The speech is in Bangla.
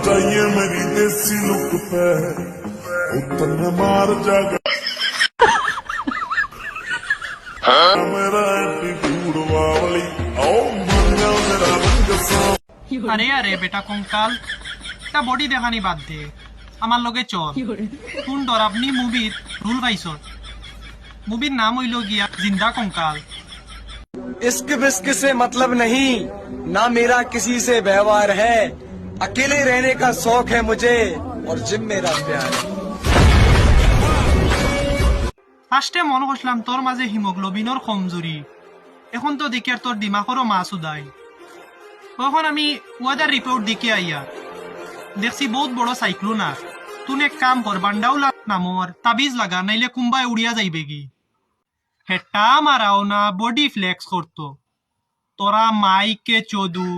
जाइए मेरी देसी लुक पे उतने मार जाएगा मेरा एटीट्यूड वाली आओ मन जाओ मेरा रंग सा আরে আরে বেটা কঙ্কাল, তা বডি দেখানি বাদ দে, আমার লগে চল। কোন ডরাবনি মুভির রুল পাইছ? মুভির নাম হইল গিয়া জিন্দা কঙ্কাল। इश्क विस्क से मतलब नहीं, ना मेरा किसी से व्यवहार है, अकेले रहने का शौक है मुझे और जिम मेरा प्यार है। ফার্স্টে মনে করলাম তোর মাঝে হিমোগ্লোবিনের কমজোরি, এখন তো দেখি আর তোর দিমাগেরও মাছ উদাই। তখন আমি ওয়াদার রিপোর্ট দিকে আইয়া দেখছি বহুত বড় সাইক্লোন আর। তুই এক কাম কর, বান্ডাউলা নামর তাবিজ লাগা, নাইলে কুম্বায় উড়িয়া যাইবে কি। হেটা মারাও না, বডি ফ্লেক্স করতো। তোরা মাইকে চদু